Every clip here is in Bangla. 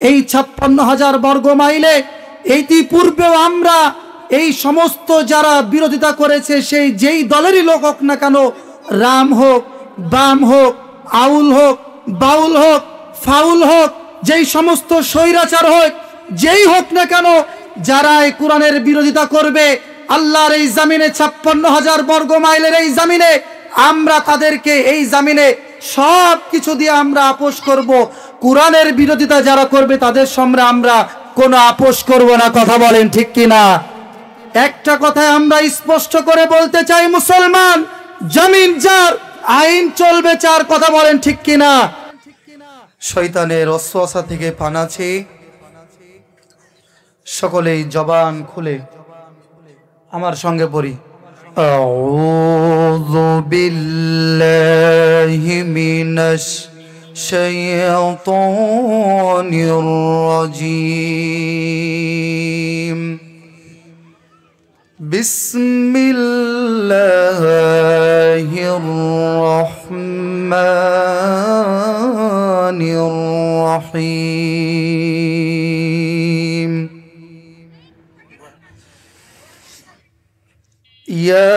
এই 56,000 বর্গ মাইলে ইতিপূর্বেও আমরা এই সমস্ত যারা বিরোধিতা করেছে সেই যেই দলেরই লোক হোক না কেন, রাম হোক, বাম হোক, আউল হোক, বাউল হোক, ফাউল হোক, যেই সমস্ত স্বৈরাচার হোক, যেই হোক না কেন, যারা এই কোরআনের বিরোধিতা করবে আল্লাহর এই জমিনে 56,000 বর্গ মাইলের এই জমিনে, আমরা তাদেরকে এই জমিনে সব কিছু দিয়ে আমরা আপোষ করব। কোরআনের বিরোধিতা যারা করবে তাদের সামনে আমরা কোনো আপোষ করব না। কথা বলেন ঠিক কিনা? একটা কথায় আমরা স্পষ্ট করে বলতে চাই, মুসলমান জমিন যার, আইন চলবে চার। কথা বলেন ঠিক কিনা? শয়তানের ওয়াসওয়াসা থেকে পানাছি, সকলেই জবান খুলে আমার সঙ্গে পড়ি, আউযু বিল্লাহি মিনাশ শাইতানির রাজীম। বিসমিল্লাহির রহমানির রহিম। ইয়া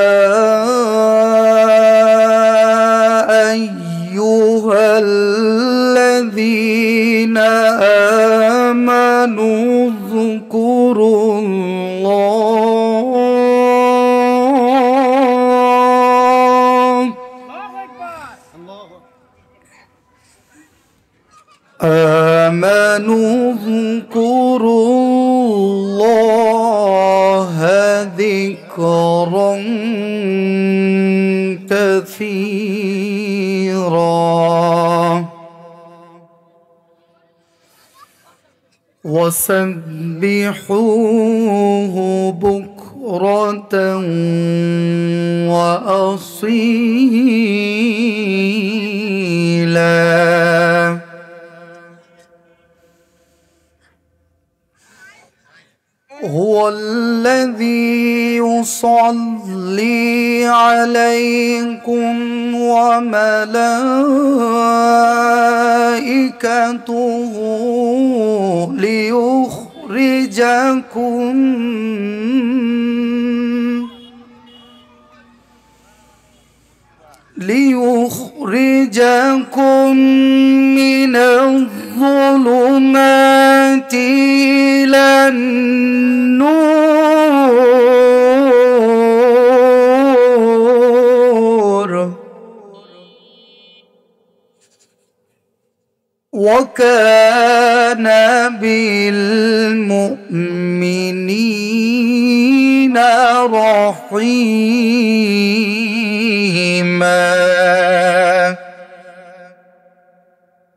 আইয়ুহাল্লাযীনা আমানু اذكروا الله ذكرا كثيرا وسبحوه بكرة وأصيلا. هو الذي يصلي عليكم وملائكته ليخرجكم من الظلمات إلى النور وكان بالمؤمنين رحيما.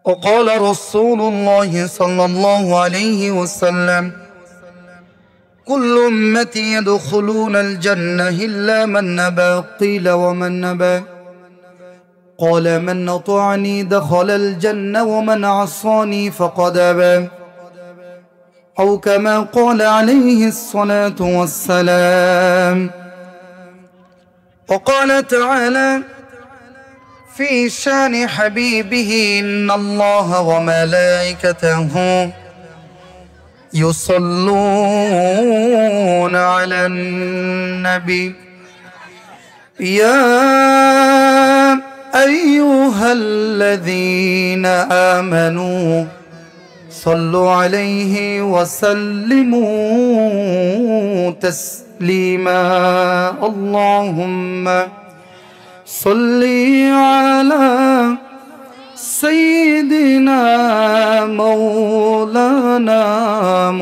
وقال رسول الله صلى الله عليه وسلم كل أمتي يدخلون الجنة إلا من أبى. قيل ومن أبى؟ قال من أطاعني دخل الجنة ومن عصاني فقد أبى، أو كما قال عليه الصلاة والسلام. وقال تعالى في شان حبيبه إن الله وملائكته يصلون على النبي يا أيها الذين آمنوا صلوا عليه وسلموا تسليما. اللهم صل على سيدنا مولانا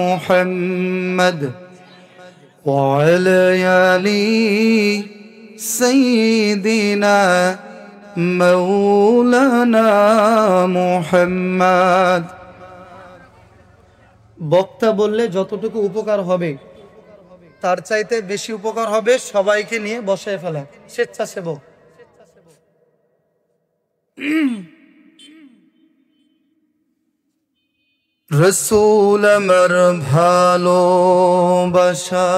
محمد وعلى آل سيدنا مولانا محمد. বক্তা বললে যতটুকু উপকার হবে তার চাইতে বেশি উপকার হবে সবাইকে নিয়ে বসায় ফেলা, স্বেচ্ছাসেবক। রসুল আমার ভালোবাসা,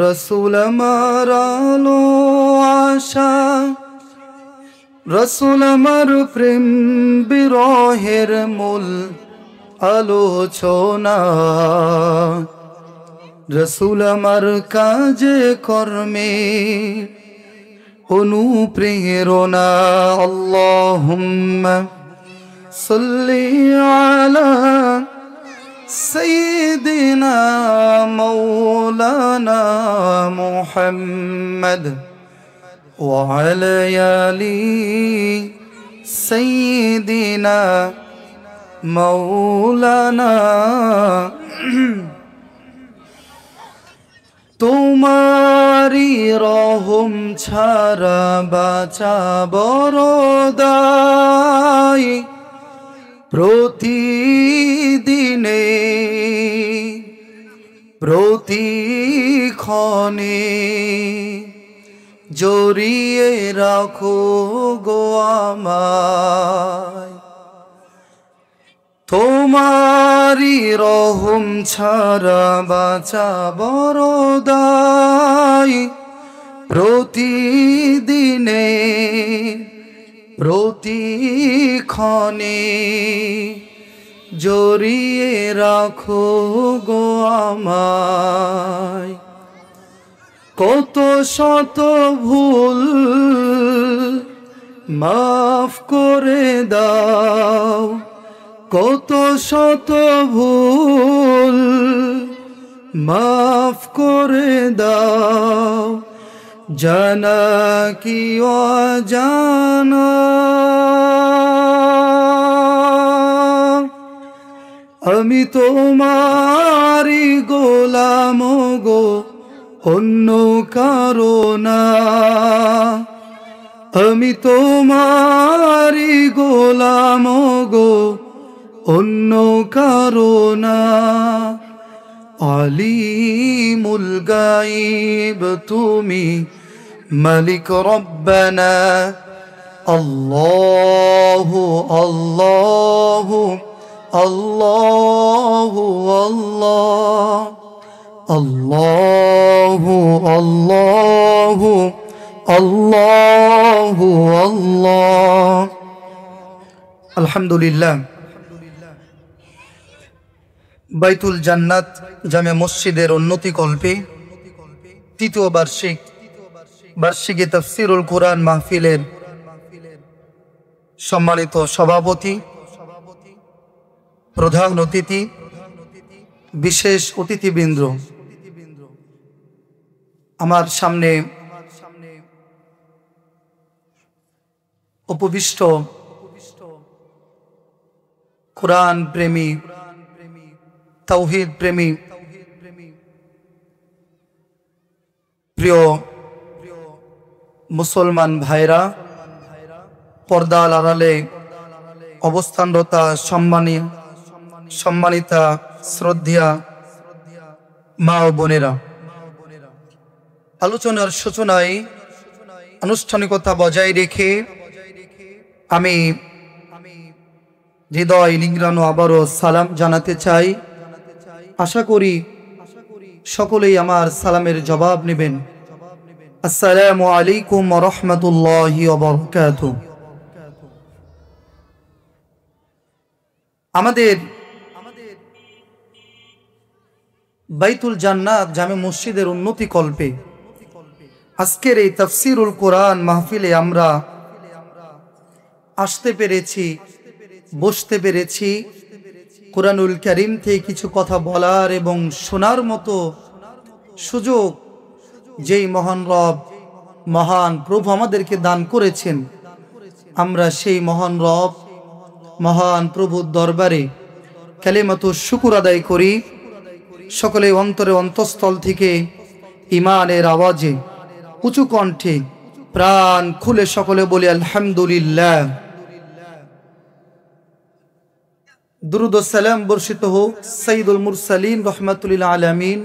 রসুল আমার আলো আশা, রসুল আমার প্রেম বিরহের মূল আলোচনা, রসুল আমার কাজে কর্মে অনুপ্রেরণা। আল্লাহুম্মা সাল্লি আলা সাইয়্যিদিনা মাওলানা মুহাম্মদ ওয়া আলা আলি সাইয়্যিদিনা মাওলানা। তোমারি রহম ছাড়া বাঁচা বড় দায়, প্রতিদিনে প্রতিক্ষণে জড়িয়ে রাখো গো আমায়। তোমারি রহম ছাড়া বাঁচা বড় দায়, প্রতিদিনে প্রতিক্ষণে জড়িয়ে রাখো গো আমায়। কত শত ভুল মাফ করে দাও, কত শত ভুল মাফ করে দাও, জানা কি অজানা। আমি তোমারি গোলাম গো, অন্য কারো না। আমি তোমারি গোলাম গো, অন্য কারো না। আলিমুল গায়ব তুমি, মালিক রব্বানা। আল্লাহু আল্লাহু আল্লাহু আল্লাহ, আল্লাহু আল্লাহু আল্লাহু আল্লাহ। আলহামদুলিল্লাহ। বাইতুল জান্নাত জামে মসজিদের উন্নতি কল্পে তৃতীয় বার্ষিকী তাফসীরুল কোরআন মাহফিলের সম্মানিত সভাপতি, প্রধান অতিথি, বিশেষ অতিথিবৃন্দ, আমার সামনে উপবিষ্ট কোরআন প্রেমী, তাওহীদ প্রেমী প্রিয় মুসলমান ভাইরা, পর্দার আড়ালে অবস্থানরতা সম্মানিতা শ্রদ্ধা মা ও বোনেরা, আলোচনার সূচনায় আনুষ্ঠানিকতা বজায় রেখে আমি হৃদয় নিংড়ানো আবারও সালাম জানাতে চাই। আশা করি সকলেই আমার সালামের জবাব নেবেন। আসসালামু আলাইকুম ওয়া রাহমাতুল্লাহি ওয়া বারাকাতুহু। আমাদের বাইতুল জান্নাত জামে মসজিদের উন্নতি কল্পে আজকের এই তাফসীরুল কোরআন মাহফিলে আমরা আসতে পেরেছি, বসতে পেরেছি, কোরআনুল কারীম থেকে কিছু কথা বলার এবং শোনার মতো সুযোগ যেই মহান রব, মহান প্রভু আমাদেরকে দান করেছেন। আমরা সেই মহান রব, মহান প্রভুর দরবারে কালিমাতু শুকর আদায় করি। সকলে অন্তরে অন্তঃস্থল থেকে ইমানের আওয়াজে উঁচু কণ্ঠে প্রাণ খুলে সকলে বলি আলহামদুলিল্লাহ। দুরুদ ও সালাম বর্ষিত হোক সাইয়্যিদুল মুরসালিন রাহমাতুল লিল আলামিন,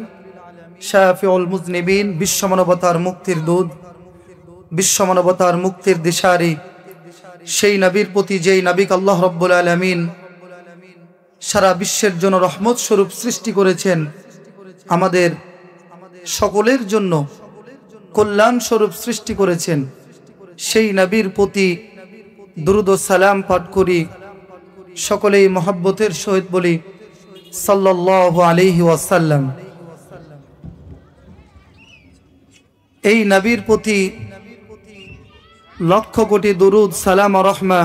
শাফিউল মুযনিবিন, বিশ্বমানবতার মুক্তির দূত, বিশ্বমানবতার মুক্তির দিশারি সেই নবীর প্রতি যেই নবীকে আল্লাহ রাব্বুল আলামিন সারা বিশ্বের জন্য রহমত স্বরূপ সৃষ্টি করেছেন, আমাদের সকলের জন্য কল্যাণ স্বরূপ সৃষ্টি করেছেন, সেই নবীর প্রতি দুরুদ ও সালাম পাঠ করি। সকলেই মহব্বতের সহিত বলি সাল্লাল্লাহু আলাইহি ওয়াসাল্লাম। এই নবীর প্রতি লক্ষ কোটি দুরুদ সালাম ও রহমা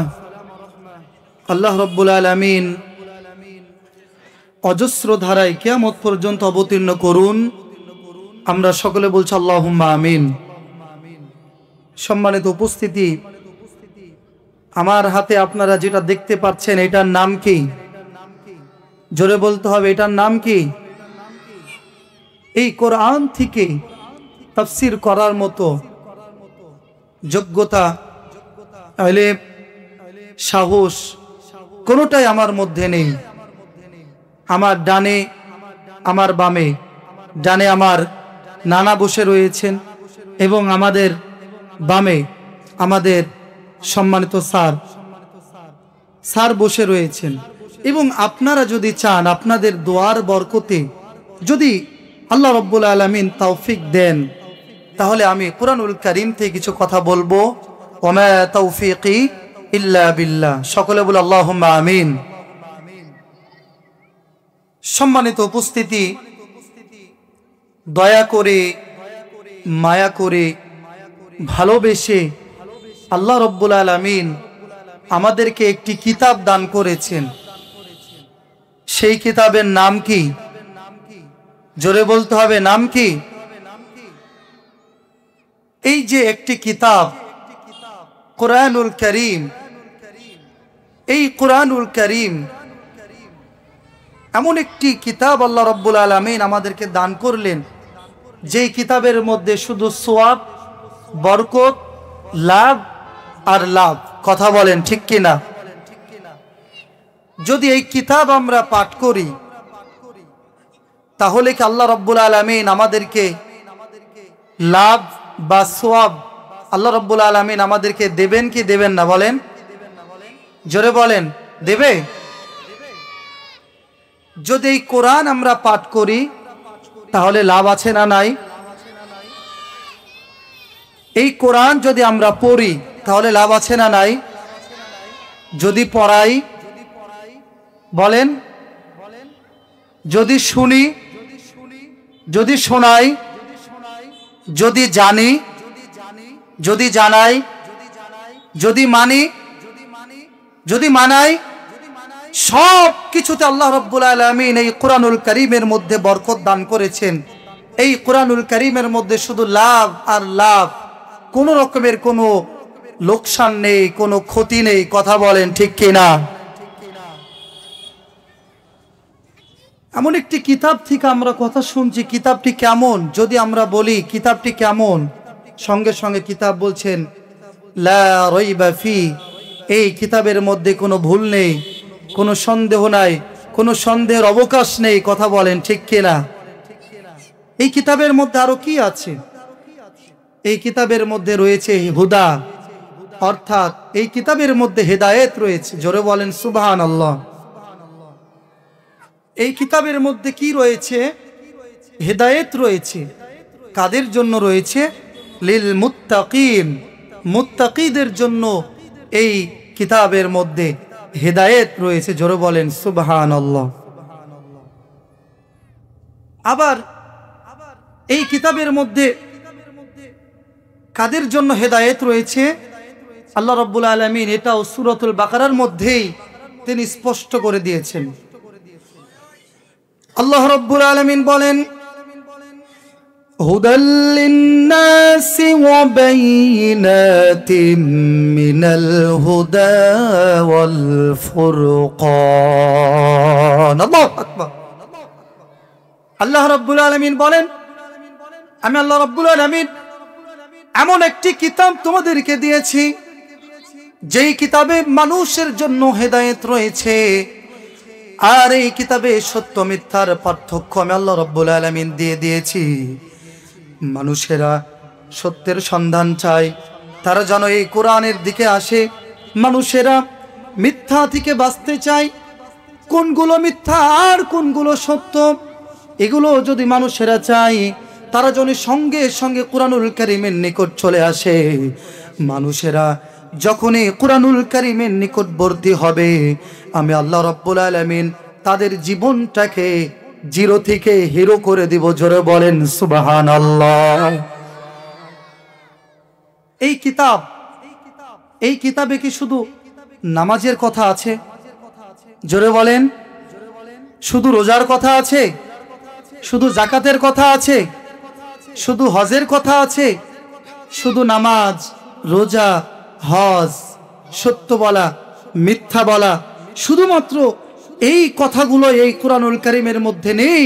আল্লাহ রাব্বুল আলামিন অজস্র ধারায় কিয়ামত পর্যন্ত অবতীর্ণ করুন। আমরা সকলে বলছি আল্লাহুম্মা আমিন। সম্মানিত উপস্থিতি, আমার হাতে আপনারা যেটা দেখতে পাচ্ছেন এটার নাম কি? জোরে বলতে হবে, এটার নাম কি? এই কোরআন থেকে তাফসীর করার মতো যোগ্যতা, ইলম, সাহস কোনোটাই আমার মধ্যে নেই। আমার ডানে, আমার বামে, ডানে আমার নানা বসে রয়েছেন এবং আমাদের বামে আমাদের সম্মানিত স্যার বসে রয়েছেন। এবং আপনারা যদি চান, আপনাদের দোয়ার বরকতে যদি আল্লাহ রাব্বুল আলামিন তৌফিক দেন, তাহলে আমি কুরআনুল কারীম থেকে কিছু কথা বলবো। ওয়া তৌফিকি ইল্লা বিল্লাহ। সকলে বলে আল্লাহুম্মা আমিন। সম্মানিত উপস্থিতি, দয়া করে, মায়া করে, ভালোবেসে আল্লাহ রাব্বুল আলামিন আমাদেরকে একটি কিতাব দান করেছেন। সেই কিতাবের নাম কি? জোরে বলতে হবে, নাম কি? এই যে একটি কিতাব কুরআনুল কারীম, এই কুরআনুল কারীম এমন একটি কিতাব আল্লাহ রাব্বুল আলামিন আমাদেরকে দান করলেন, যেই কিতাবের মধ্যে শুধু সওয়াব, বরকত, লাভ আর লাভ। কথা বলেন ঠিক কিনা? যদি এই কিতাব আমরা পাঠ করি, তাহলে কি আল্লাহ রাব্বুল আলামিন আমাদেরকে লাভ বা সওয়াব আল্লাহ রাব্বুল আলামিন আমাদেরকে দেবেন কি দেবেন না? বলেন, জোরে বলেন, দেবে? যদি এই কোরআন আমরা পাঠ করি, তাহলে লাভ আছে না নাই? এই কোরআন যদি আমরা পড়ি, তাহলে লাভ আছে না নাই? যদি পড়াই, বলেন, যদি শুনি, যদি শোনাই, যদি জানি, যদি জানাই, যদি মানি, যদি মানাই, সব কিছুতে আল্লাহ রাব্বুল আলামিন এই কুরআনুল কারীমের মধ্যে বরকত দান করেছেন। এই কুরআনুল কারীমের মধ্যে শুধু লাভ আর লাভ, কোনো রকমের কোনো লোকসান নেই, কোনো ক্ষতি নেই। কথা বলেন ঠিক কিনা? এমন একটি কিতাব থেকে আমরা কথা শুনছি, কিতাবটি কেমন? যদি আমরা বলি কিতাবটি কেমন, সঙ্গে সঙ্গে কিতাব বলছেন লা রাইবা ফি, এই কিতাবের মধ্যে কোনো ভুল নেই, কোনো সন্দেহ নাই, কোনো সন্দেহের অবকাশ নেই। কথা বলেন ঠিক কিনা? এই কিতাবের মধ্যে আরো কি আছে? এই কিতাবের মধ্যে রয়েছে হুদা, অর্থাৎ এই কিতাবের মধ্যে হেদায়েত রয়েছে। জোরে বলেন সুবহানাল্লাহ। এই কিতাবের মধ্যে কি রয়েছে? হেদায়েত রয়েছে। কাদের জন্য রয়েছে? লিল মুত্তাকিন, মুত্তাকিদের জন্য এই কিতাবের মধ্যে হেদায়েত রয়েছে। জোরে বলেন সুবহানাল্লাহ। আবার এই কিতাবের মধ্যে কাদের জন্য হেদায়েত রয়েছে? আল্লাহ রাব্বুল আলামিন এটাও সূরাতুল বাকারার মধ্যেই তিনি স্পষ্ট করে দিয়েছেন। আল্লাহ রাব্বুল আলামিন বলেন, হুদাল লিন্নাসি ওয়া বাইয়িনাতিম মিনাল হুদা ওয়াল ফুরকান। আল্লাহু আকবার। আল্লাহ রাব্বুল আলামিন বলেন, আমি আল্লাহ রাব্বুল আলামিন এমন একটি কিতাব তোমাদেরকে দিয়েছি, যেই কিতাবে মানুষের জন্য হেদায়েত রয়েছে। আর এই কিতাবে সত্য মিথ্যার পার্থক্য আমি আল্লাহ রাব্বুল আলামিন দিয়ে দিয়েছি। মানুষেরা সত্যের সন্ধান চায়, তারা যেন এই কোরআনের দিকে আসে। মানুষেরা মিথ্যা থেকে বাঁচতে চায়, কোনগুলো মিথ্যা আর কোনগুলো সত্য, এগুলো যদি মানুষেরা চায়, তারা যেন সঙ্গে সঙ্গে কুরআনুল কারীমের নিকট চলে আসে। মানুষেরা যখনই কুরআনুল কারীমের নিকটবর্তী হবে, আমি আল্লাহ রাব্বুল আলামিন তাদের জীবনটাকে জিরো থেকে হিরো করে দিব। জোরে বলেন সুবহানাল্লাহ। এই কিতাবে কি শুধু নামাজের কথা আছে? জোরে বলেন। শুধু রোজার কথা আছে? শুধু যাকাতের কথা আছে? শুধু হজের কথা আছে? শুধু নামাজ, রোজা, হজ, সত্য বলা, মিথ্যা বলা, শুধুমাত্র এই কথাগুলো এই কুরআনুল কারীমের মধ্যে নেই।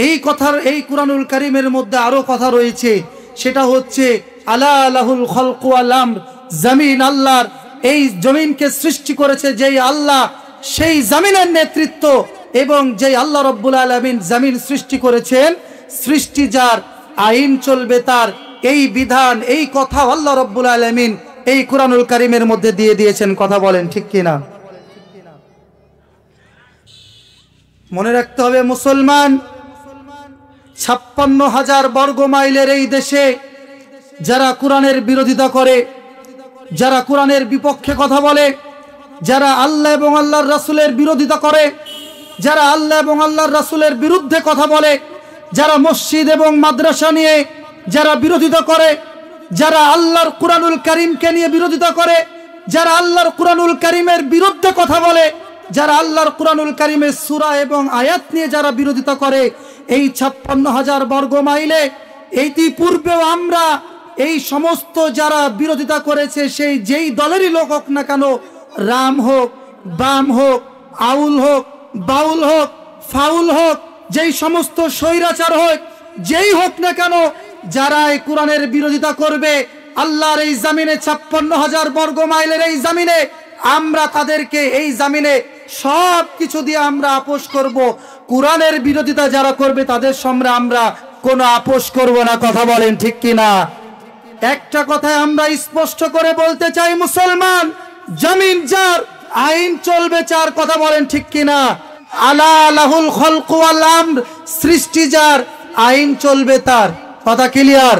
এই কুরআনুল কারীমের মধ্যে আরো কথা রয়েছে। সেটা হচ্ছে আলা লাহুল খালকু ওয়াল আমর, জমিন আল্লাহর। এই জমিনকে সৃষ্টি করেছে যেই আল্লাহ, সেই জমিনের নেতৃত্ব, এবং যেই আল্লাহ রাব্বুল আলামিন জমিন সৃষ্টি করেছেন, সৃষ্টি যার, আইন চলবে তার। এই বিধান, এই কথা আল্লাহ রাব্বুল আলামিন এই কুরআনুল কারীমের মধ্যে দিয়ে দিয়েছেন। কথা বলেন ঠিক কিনা? মনে রাখতে হবে মুসলমান, 56,000 বর্গ মাইলের এই দেশে যারা কোরআনের বিরোধিতা করে, যারা কোরআনের বিপক্ষে কথা বলে, যারা আল্লাহ এবং আল্লাহর রাসূলের বিরোধিতা করে, যারা আল্লাহ এবং আল্লাহর রাসূলের বিরুদ্ধে কথা বলে, যারা মসজিদ এবং মাদ্রাসা নিয়ে যারা বিরোধিতা করে, যারা আল্লাহর কুরআনুল কারীমকে নিয়ে বিরোধিতা করে, যারা আল্লাহর কুরআনুল কারীমের বিরুদ্ধে কথা বলে, যারা আল্লাহর কুরআনুল কারীমের সূরা এবং আয়াত নিয়ে যারা বিরোধিতা করে, এই 56,000 বর্গ মাইলে ইতিপূর্বেও আমরা এই সমস্ত যারা বিরোধিতা করেছে, সেই যেই দলেরই লোক হোক না কেন, রাম হোক, বাম হোক, আউল হোক, বাউল হোক, ফাউল হোক, যেই সমস্ত স্বৈরাচার হোক, যেই হোক না কেন, যারা এই কোরআনের বিরোধিতা করবে, আল্লাহর এই জমিনে 56,000 বর্গ মাইলের এই জমিনে আমরা তাদেরকে এই জমিনে সব কিছু দিয়ে আমরা আপোষ করব। কোরআনের বিরোধিতা যারা করবে তাদের সামনে আমরা কোনো আপোষ করব না। কথা বলেন ঠিক কিনা? একটা কথায় আমরা স্পষ্ট করে বলতে চাই, মুসলমান, জমিন যার, আইন চলবে যার। কথা বলেন ঠিক কিনা? আলা লাহুল খালকু ওয়াল আমর, সৃষ্টি যার, আইন চলবে তার। কথা ক্লিয়ার?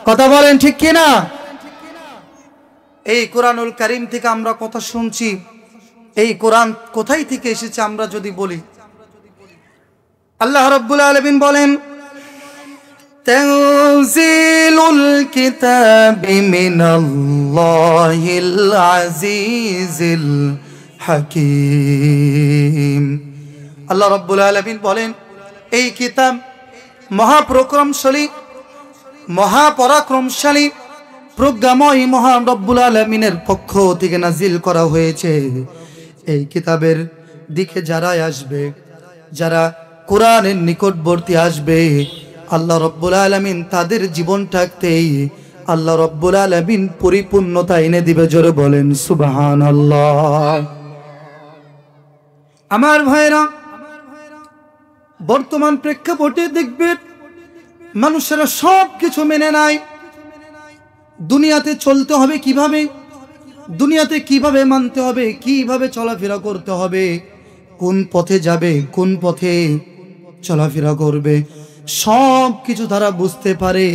কথা বলেন ঠিক কিনা? এই কুরআনুল কারীম থেকে আমরা কথা শুনছি, এই কোরআন কোথায় থেকে এসেছে আমরা যদি বলি, আল্লাহ রাব্বুল আলামিন বলেন, তানজিলুল কিতাবি মিনাল্লাহিল আজিজিল হাকীম। আল্লাহ রাব্বুল আলামিন বলেন, এই কিতাব মহাপ্রক্রমশালী, মহাপরাক্রমশালী, প্রজ্ঞাময় মহান রব্বুল আলামিনের পক্ষ থেকে নাজিল করা হয়েছে। এই কিতাবের দিকে যারা আসবে, যারা কোরআনের নিকটবর্তী আসবে, আল্লাহ রব্বুল আলামিন তাদের জীবনটাকেই আল্লাহ রব্বুল আলামিন পরিপূর্ণতা এনে দিবে। জোরে বলেন সুবহানাল্লাহ। আমার ভাইরা, বর্তমান প্রেক্ষাপটে দেখবেন মানুষেরা সব কিছু মেনে নেয়। দুনিয়াতে চলতে হবে কিভাবে, দুনিয়াতে কিভাবে মানতে হবে, কিভাবে চলাফেরা করতে হবে, কোন পথে যাবে, কোন পথে চলাফেরা করবে, সব কিছু তারা বুঝতে পারে।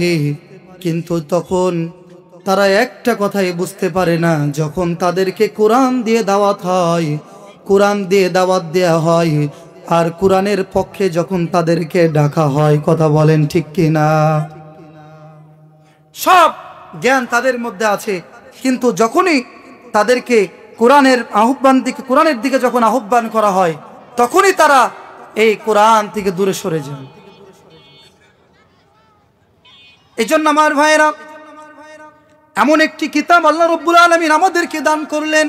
কিন্তু তখন তারা একটা কথাই বুঝতে পারে না, যখন তাদেরকে কোরআন দিয়ে দাওয়াত হয়, কোরআন দিয়ে দাওয়াত দেয়া হয়, আর কোরআনের পক্ষে যখন তাদেরকে ডাকা হয়। কথা বলেন ঠিক কিনা? সব জ্ঞান তাদের মধ্যে আছে, কিন্তু যখনই তাদেরকে কোরআনের দিকে যখন আহ্বান করা হয়, তখনই তারা এই কোরআন থেকে দূরে সরে যায়। এই জন্য আমার ভাইয়েরা, এমন একটি কিতাব আল্লাহ রাব্বুল আলামিন আমাদেরকে দান করলেন।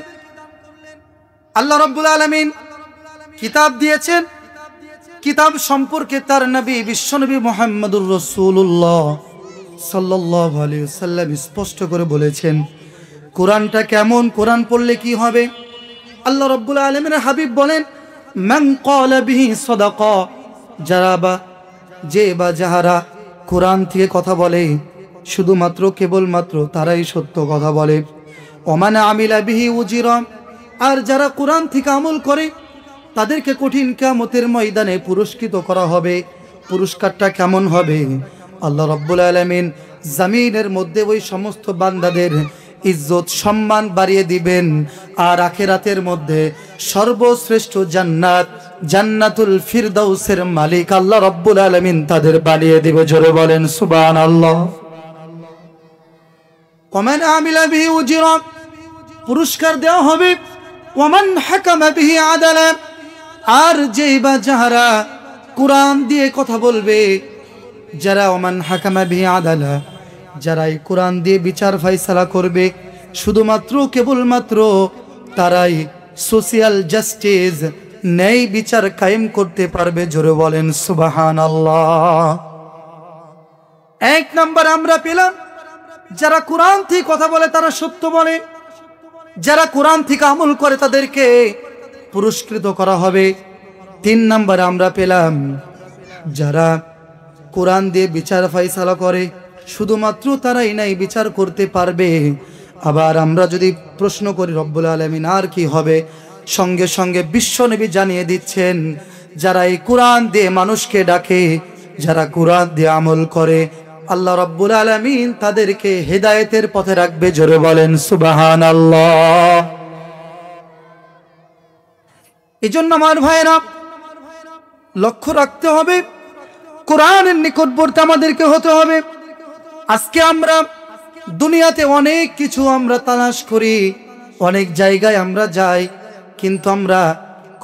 আল্লাহ রাব্বুল আলামিন কিতাব দিয়েছেন, কিতাব সম্পর্কে তার নবী বিশ্বনবী মুহাম্মদুর রাসূলুল্লাহ সাল্লাল্লাহু আলাইহি ওয়াসাল্লাম স্পষ্ট করে বলেছেন কোরআনটা কেমন, কোরআন পড়লে কি হবে। আল্লাহ রাব্বুল আলামিনের হাবিব বলেন, মান ক্বালা বিহি সাদাকা, যাহারা কোরআন থেকে কথা বলে, শুধুমাত্র কেবলমাত্র তারাই সত্য কথা বলে। ওমান আমিলা বিহি উজিরা, আর যারা কোরআন থেকে আমল করে তাদেরকে কঠিন কিয়ামতের ময়দানে পুরস্কৃত করা হবে। পুরস্কারটা কেমন হবে? আল্লাহ রাব্বুল আলামিন জমিনের মধ্যে ওই সমস্ত বান্দাদের ইজ্জত সম্মান বাড়িয়ে দিবেন। আর আখিরাতের মধ্যে সর্বশ্রেষ্ঠ জান্নাত, জান্নাতুল ফিরদাউসের মালিক আল্লাহ রাব্বুল আলামিন তাদের বানিয়ে দিবে। জোরে বলেন সুবহানাল্লাহ। ওমান আমিলা বিহি উজরা, পুরস্কার দেওয়া হবে। ওমান হাকামা বিহি আদালা, আর যেই বা যারা কোরআন দিয়ে কথা বলবে, যারা ওমান হাকামা বিহি আদালা, যারা এই কোরআন দিয়ে বিচার ফয়সালা করবে, শুধুমাত্র কেবলমাত্র তারাই সোশিয়াল জাস্টিস, ন্যায় বিচার কায়েম করতে পারবে। জোরে বলেন সুবহানাল্লাহ। এক নাম্বার আমরা পেলাম, যারা কোরআন থেকে কথা বলে তারা সত্য বলে, যারা কোরআন থেকে আমল করে তাদেরকে পুরস্কৃত করা হবে। 3 নাম্বার আমরা পেলাম, যারা কোরআন দিয়ে বিচার ফয়সালা করে শুধুমাত্র তারাই নাই বিচার করতে পারবে। আবার আমরা যদি প্রশ্ন করি রব্বুল আলামিন আর কি হবে, সঙ্গে সঙ্গে বিশ্বনবী জানিয়ে দিচ্ছেন, যারা এই কোরআন দিয়ে মানুষকে ডাকে, যারা কোরআন দিয়ে আমল করে, আল্লাহ রাব্বুল আলামিন তাদেরকে হেদায়েতের পথে রাখবে। জোরে বলেন সুবহানাল্লাহ। এজন্য আমার ভাইরা লক্ষ্য রাখতে হবে, কোরআনের নিকটবর্তী আমাদেরকে হতে হবে। আজকে আমরা দুনিয়াতে অনেক কিছু আমরা তালাশ করি, অনেক জায়গায় আমরা যাই, কিন্তু আমরা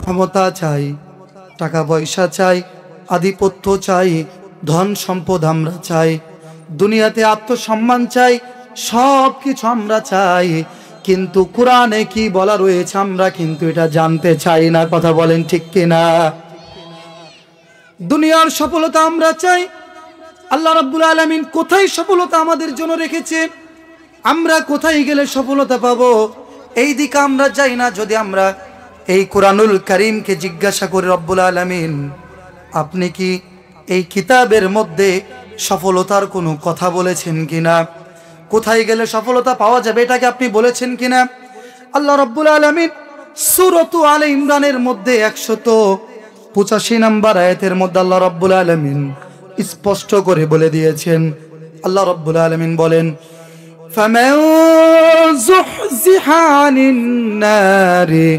ক্ষমতা চাই, টাকা পয়সা চাই, আধিপত্য চাই, ধন সম্পদ আমরা চাই, দুনিয়াতে আত্মসম্মান চাই, সব কিছু আমরা চাই, কিন্তু কোরআনে কি বলা রয়েছে আমরা কিন্তু এটা জানতে চাই না। কথা বলেন ঠিক কিনা? দুনিয়ার সফলতা আমরা চাই, আল্লাহ রাব্বুল আলামিন কোথায় সফলতা আমাদের জন্য রেখেছে, আমরা কোথায় গেলে সফলতা পাবো, এই দিকে আমরা যাই না। যদি আমরা এই কোরআনুল কারীমকে জিজ্ঞাসা করি, রব্বুল আলামিন আপনি কি এই কিতাবের মধ্যে সফলতার কোনো কথা বলেছেন কিনা, কোথায় গেলে সফলতা পাওয়া যাবে এটাকে আপনি বলেছেন কিনা? আল্লাহ রাব্বুল আলামিন সূরাতু আলে ইমরানের মধ্যে 185 নম্বর আয়াতের মধ্যে আল্লাহ রাব্বুল আলামিন স্পষ্ট করে বলে দিয়েছেন। আল্লাহ রাব্বুল আলামিন বলেন, ফামান যুহজিহা আনিন নারি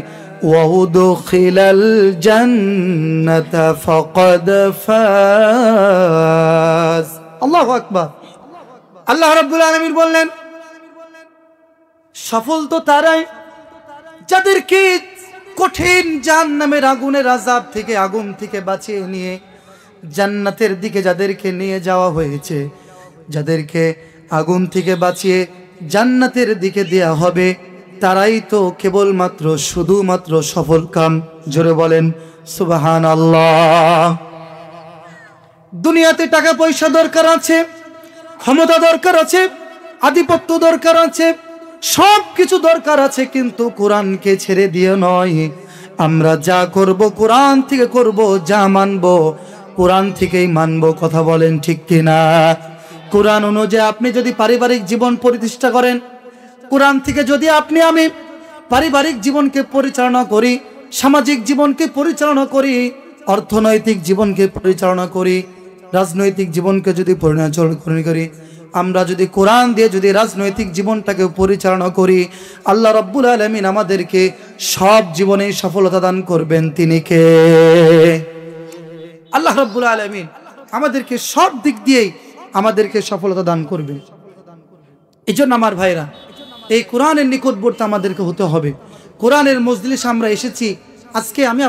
ওয়া উদখিলাল জান্নাতা ফাকাদ ফাজ। আল্লাহু আকবার। আল্লাহ রাব্বুল আলামিন বললেন, সফল তো তারাই যাদেরকে কঠিন জাহান্নামের আগুনের আযাব থেকে, আগুন থেকে বাঁচিয়ে নিয়ে জান্নাতের দিকে যাদেরকে নিয়ে যাওয়া হয়েছে, যাদেরকে আগুন থেকে বাঁচিয়ে জান্নাতের দিকে দেয়া হবে, তারাই তো কেবলমাত্র শুধুমাত্র সফল কাম। জোরে বলেন সুবহানাল্লাহ। দুনিয়াতে টাকা পয়সা দরকার আছে, ক্ষমতা দরকার আছে, আধিপত্য দরকার আছে, সব কিছু দরকার আছে, কিন্তু কোরআনকে ছেড়ে দিয়ে নয়। আমরা যা করব কোরআন থেকে করব, যা মানব কোরআন থেকেই মানব। কথা বলেন ঠিক কিনা? কোরআন অনুযায়ী আপনি যদি পারিবারিক জীবন প্রতিষ্ঠা করেন, কোরআন থেকে যদি আমি পারিবারিক জীবনকে পরিচালনা করি, সামাজিক জীবনকে পরিচালনা করি, অর্থনৈতিক জীবনকে পরিচালনা করি, রাজনৈতিক জীবনকে যদি পরিচালনা করি, আমরা যদি কোরআন দিয়ে যদি রাজনৈতিক জীবনটাকে পরিচালনা করি, আল্লাহ রাব্বুল আলামিন আমাদেরকে সব জীবনে সফলতা দান করবেন। তিনি কে? আল্লাহ রাব্বুল আলামিন আমাদেরকে সব দিক দিয়েই আমাদেরকে সফলতা দান করবেন। এজন্য আমার ভাইরা, এই কোরআনের নিকটবর্তী আমাদেরকে হতে হবে। কোরআনের মজলিস আমরা এসেছি, আজকে আমি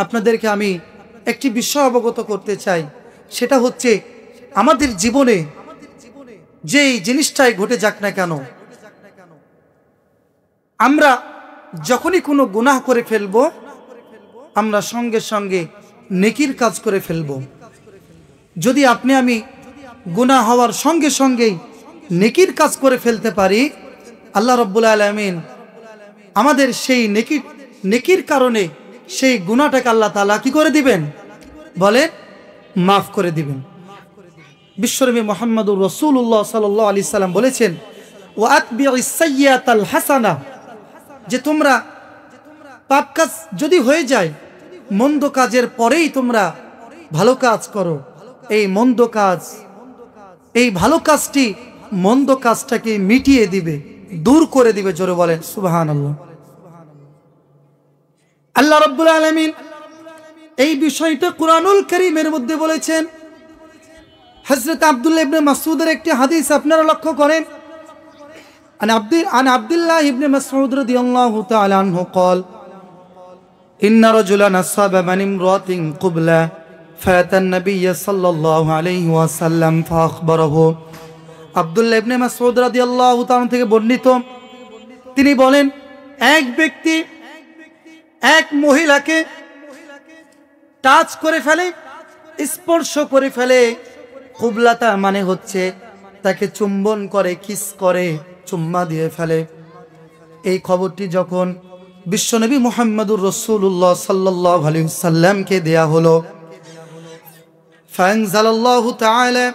আপনাদেরকে আমি একটি বিষয় অবগত করতে চাই। সেটা হচ্ছে, আমাদের জীবনে যেই জিনিসটাই ঘটে যাক না কেন, আমরা যখনই কোনো গুনাহ করে ফেলবো, আমরা সঙ্গে সঙ্গে নেকির কাজ করে ফেলবো। যদি আমি গুনাহ হওয়ার সঙ্গে সঙ্গেই নেকির কাজ করে ফেলতে পারি, আল্লাহ রাব্বুল আলামিন আমাদের সেই নেকির কারণে সেই গুনাহটাকে আল্লাহ তাআলা কি করে দিবেন? বলে মাফ করে দিবেন। বিশ্বনবী মুহাম্মদুর রাসূলুল্লাহ সাল্লাল্লাহু আলাইহি সাল্লাম বলেছেন, ওয়া আতবিউস সাইয়্যাতাল হাসানা, যে তোমরা পাপ কাজ যদি হয়ে যায়, মন্দ কাজের পরেই তোমরা ভালো কাজ করো। এই মন্দ কাজ, এই ভালো কাজটি মন্দ কাজটাকে মিটিয়ে দিবে, দূর করে দিবে। জোরে বলেন সুবহানাল্লাহ। আল্লাহ রাব্বুল আলামিন এই বিষয়টা কুরআনুল কারীমের মধ্যে বলেছেন। হযরত আব্দুল্লাহ ইবনে মাসউদের একটি হাদিস আপনারা লক্ষ্য করেন। عن عبد الله بن مسعود رضي الله تعالى عنه قال إن رجلا أصاب من امرأة قبلة فأتى النبي صلى الله عليه وسلم فأخبره। আব্দুল্লাহ ইবনে মাসউদ রাদিয়াল্লাহু তাআলা থেকে বর্ণিত, তিনি বলেন, এক ব্যক্তি এক মহিলাকে টাচ করে ফেলে, স্পর্শ করে ফেলে। কুবলাতা মানে হচ্ছে তাকে চুম্বন করে, কিস করে, চুম্মা দিয়ে ফেলে। এই খবরটি যখন বিশ্বনবী মুহাম্মদুর রাসূলুল্লাহ সাল্লাল্লাহু আলাইহি ওয়াসাল্লামকে দেয়া হলো, ফানজালাল্লাহু তাআলা,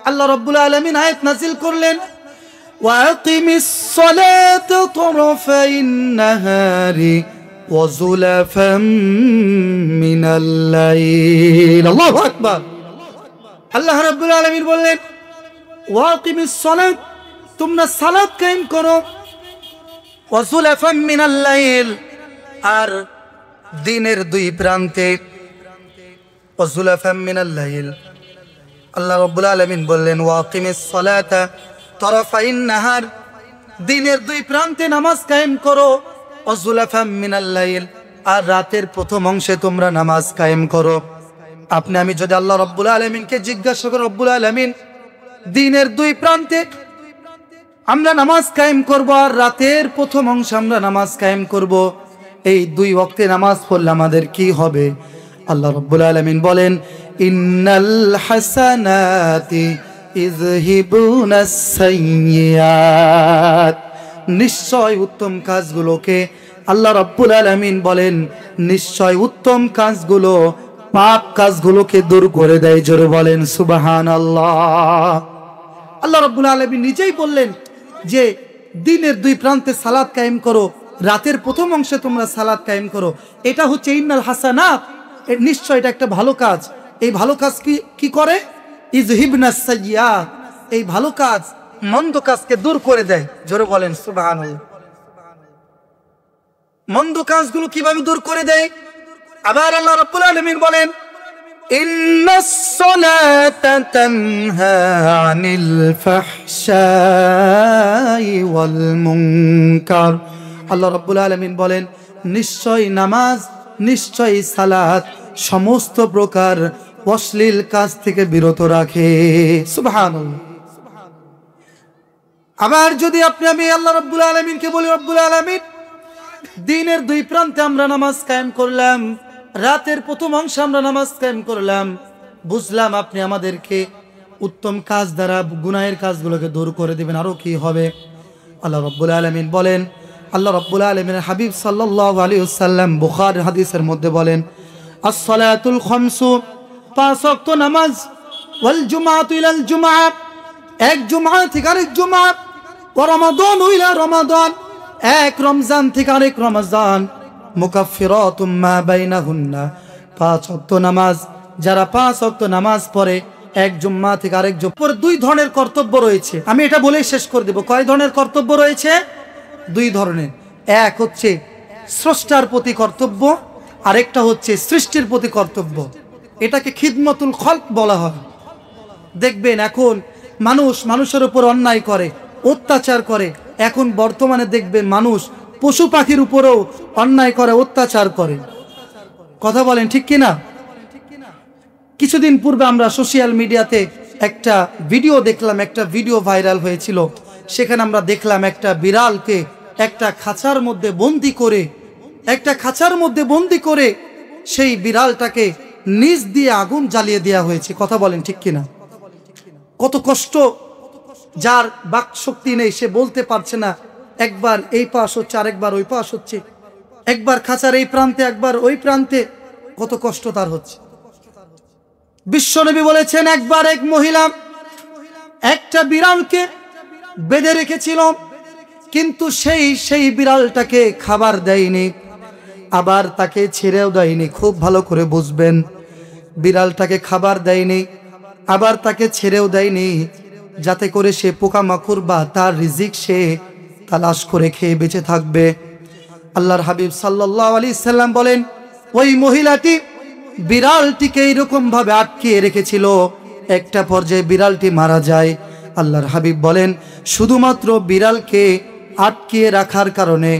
আল্লাহ রাব্বুল আলামিন আয়াত নাযিল করলেন, ওয়াকিমিস সালাতা তারাফাইন নাহারি ওয়া যুলাফাম মিনাল লাইল। আল্লাহু আকবার। আল্লাহ রাব্বুল আলামিন বললেন, ওয়াকিমিস সালাত, তোমরা সালাত কায়েম করো, ওয়া যুলাফাম মিনাল লাইল, আর দিনের দুই প্রান্তে, ওয়া যুলাফাম মিনাল লাইল। আল্লাহ রাব্বুল আলামিন বললেন, ওয়াকিমিস সালাতা তারাফাইন নাহার, দিনের দুই প্রান্তে নামাজ কায়েম করো, ওয়া যুলাফাম মিনাল লাইল, আর রাতের প্রথম অংশে তোমরা নামাজ কায়েম করো। আপনি আমি যদি আল্লাহ রাব্বুল আলামিনকে জিজ্ঞাসা করি, রব্বুল আলামিন দিনের দুই প্রান্তে আমরা নামাজ কায়েম করব আর রাতের প্রথম অংশে আমরা নামাজ কায়েম করব, এই দুই ওয়াক্তে নামাজ পড়লে আমাদের কি হবে? আল্লাহ রাব্বুল আলামিন বলেন, ইন্নাল হাসানাতি ইযহিবুনাস সাইয়্যাত, নিশ্চয় উত্তম কাজগুলোকে, আল্লাহ রাব্বুল আলামিন বলেন, নিশ্চয় উত্তম কাজগুলো পাপ কাজগুলোকে দূর করে দেয়। জোরে বলেন সুবহানাল্লাহ। আল্লাহ রাব্বুল আলামিন নিজেই বললেন যে দিনের দুই প্রান্তে সালাত কায়েম করো, রাতের প্রথম অংশে তোমরা সালাত কায়েম করো। এটা হচ্ছে ইন্নাল হাসানাত, নিশ্চয় এটা একটা ভালো কাজ। এই ভালো কাজ কি করে? ইযহিবনাস সাইয়্যাত, এই ভালো কাজ মন্দ কাজকে দূর করে দেয়। জোরে বলেন সুবহানাল্লাহ। মন্দ কাজগুলো কিভাবে দূর করে দেয়? আবার আল্লাহ রাব্বুল আলামিন বলেন, ইন্নাস সালাতা তানহা আনিল ফাহশাই ওয়াল মুনকার। আল্লাহ রাব্বুল আলামিন বলেন, নিশ্চয় নামাজ, নিশ্চয় সালাত সমস্ত প্রকার অশ্লীল কাজ থেকে বিরত রাখে। সুবহানাল্লাহ। আবার যদি আপনি আমি আল্লাহ রাব্বুল আলামিনকে বলি, রব্বুল আলামিন দিনের দুই প্রান্তে আমরা নামাজ কায়েম করলাম, রাতের প্রথম অংশে আমরা নামাজ কায়েম করলাম, বুঝলাম আপনি আমাদেরকে উত্তম কাজ দ্বারা গুনাহের কাজগুলোকে দূর করে দিবেন, আরো কি হবে? আল্লাহ রাব্বুল আলামিন বলেন, আল্লাহ রাব্বুল আলামিনের হাবিব সাল্লাল্লাহু আলাইহি ওয়াসাল্লাম বুখারী হাদিসের মধ্যে বলেন, আস-সালাতুল খামসু, পাঁচ ওয়াক্ত নামাজ, ওয়াল জুমআতু ইলাল জুমআ, এক জুমআ থেকে আরেক জুমআ, ওয়া রমাদানু ইলা রমাদান, এক রমজান থেকে আরেক রমজান, মুকাফফিরাতুম মা বাইনাহুন্না, পাঁচ ওয়াক্ত নামাজ, যারা পাঁচ ওয়াক্ত নামাজ পড়ে এক জুম্মা থেকে আরেক জুম্মা, দুই ধরনের কর্তব্য রয়েছে। আমি এটা বলেই শেষ করে দেব। কয় ধরনের কর্তব্য রয়েছে? দুই ধরনের। এক হচ্ছে স্রষ্টার প্রতি কর্তব্য, আরেকটা হচ্ছে সৃষ্টির প্রতি কর্তব্য। এটাকে খিদমতুল খলক বলা হয়। দেখবেন এখন মানুষ মানুষের উপর অন্যায় করে, অত্যাচার করে। এখন বর্তমানে দেখবেন মানুষ পশু পাখির উপরেও অন্যায় করে, অত্যাচার করে। কথা বলেন ঠিক কিনা? কিছুদিন পূর্বে আমরা সোশ্যাল মিডিয়াতে একটা ভিডিও দেখলাম, একটা ভিডিও ভাইরাল হয়েছিল। সেখানে আমরা দেখলাম একটা বিড়ালকে একটা খাঁচার মধ্যে বন্দি করে সেই বিড়ালটাকে নিচ দিয়ে আগুন জ্বালিয়ে দেওয়া হয়েছে। কথা বলেন ঠিক কিনা? কত কষ্ট! যার বাক শক্তি নেই, সে বলতে পারছে না, একবার এই পাশ হচ্ছে, আরেকবার ওই পাশ হচ্ছে, একবার খাঁচার এই প্রান্তে, একবার ওই প্রান্তে, কত কষ্ট তার হচ্ছে। বিশ্বনবী বলেছেন, একবার এক মহিলা একটা বিড়ালকে বেঁধে রেখেছিল, কিন্তু সেই বিড়ালটাকে খাবার দেয়নি, আবার তাকে ছেড়েও দেয়নি। খুব ভালো করে বুঝবেন, বিড়ালটাকে খাবার দেয়নি, আবার তাকে ছেড়েও দেয়নি। যাতে করে সে পোকামাকড় বা তার রিজিক সে তালাশ করে খেয়ে বেঁচে থাকবে। আল্লাহর হাবিব সাল্লাল্লাহু আলাইহি সাল্লাম বলেন, ওই মহিলাটি বিড়ালটিকে এইরকম ভাবে আটকে রেখেছিল, একটা পর্যায়ে বিড়ালটি মারা যায়। আল্লাহর হাবিব বলেন, শুধুমাত্র বিড়ালকে আটকে রাখার কারণে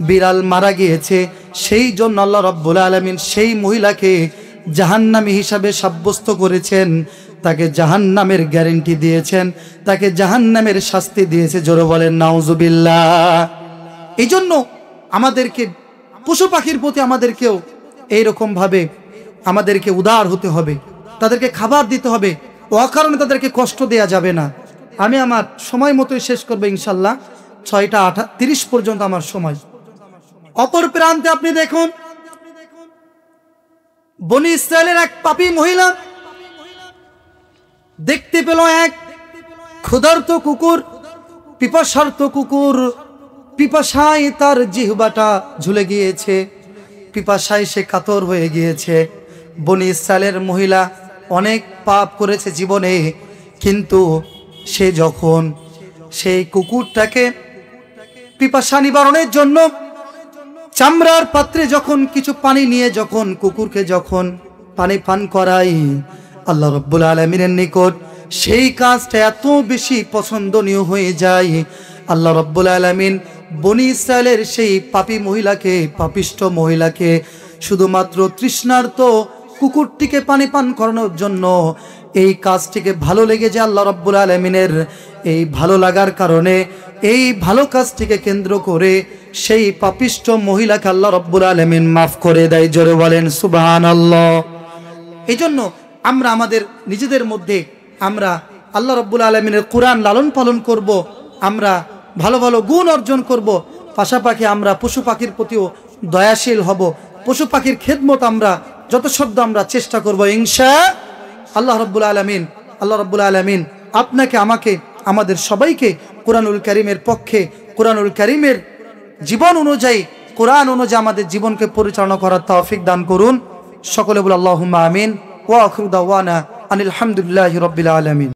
বিড়াল মারা গিয়েছে, সেই জন্য আল্লাহ রাব্বুল আলামিন সেই মহিলাকে জাহান্নামী হিসাবে সাব্যস্ত করেছেন, তাকে জাহান্নামের গ্যারান্টি দিয়েছেন, তাকে জাহান্নামের শাস্তি দিয়েছে। জোরে বলেন নাউজুবিল্লাহ। এই জন্য আমাদেরকে পশু পাখির প্রতি আমাদেরকেও এইরকম ভাবে আমাদেরকে উদার হতে হবে, তাদেরকে খাবার দিতে হবে, অকারণে তাদেরকে কষ্ট দেয়া যাবে না। আমি আমার সময় মতোই শেষ করবো ইনশাল্লাহ, 6:30 পর্যন্ত আমার সময়। অপর প্রান্তে আপনি দেখুন, বনি ইসরায়েলের এক পাপী মহিলা দেখতে পেল এক ক্ষুধার্ত কুকুর, পিপাসার্ত কুকুর, পিপাসায় তার জিহ্বাটা ঝুলে গিয়েছে, পিপাসায় সে কাতর হয়ে গিয়েছে। বনি ইসরায়েলের মহিলা অনেক পাপ করেছে জীবনে, কিন্তু সে যখন সেই কুকুরটাকে পিপাসা নিবারণের জন্য চামড়ার পাত্রে যখন কিছু পানি নিয়ে যখন কুকুরকে যখন পানি পান করাই, আল্লাহ রাব্বুল আলামিনের নিকট সেই কাজটা এত বেশি পছন্দনীয় হয়ে যায়, আল্লাহ রাব্বুল আলামিন বনি ইসরায়েলের সেই পাপী মহিলাকে, পাপিষ্ঠ মহিলাকে শুধুমাত্র তৃষ্ণার্ত কুকুরটিকে পানি পান করানোর জন্য এই কাজটিকে ভালো লেগে যায়। আল্লাহ রাব্বুল আলামিনের এই ভালো লাগার কারণে, এই ভালো কাজটিকে কেন্দ্র করে সেই পাপিষ্ঠ মহিলাকে আল্লাহ রাব্বুল আলামিন মাফ করে দেয়। জোরে বলেন সুবহানাল্লাহ। এই জন্য আমরা আমাদের নিজেদের মধ্যে আমরা আল্লাহ রাব্বুল আলামিনের কোরআন লালন পালন করব, আমরা ভালো ভালো গুণ অর্জন করব, পাশাপাশি আমরা পশু পাখির প্রতিও দয়াশীল হব, পশু পাখির খেদমত আমরা যথাসাধ্য আমরা চেষ্টা করব ইনশাআল্লাহ। রাব্বুল আলামিন, আল্লাহ রাব্বুল আলামিন আপনাকে, আমাকে, আমাদের সবাইকে কোরআনুল কারীমের পক্ষে, কোরআনুল কারীমের জীবন অনুযায়ী, কোরআন অনুযায়ী আমাদের জীবনকে পরিচালনা করার তৌফিক দান করুন। সকলে বলে আল্লাহুম্মা আমিন। ওয়া আখিরু দাওয়ানা আনিল হামদুলিল্লাহি রাব্বিল আলামিন।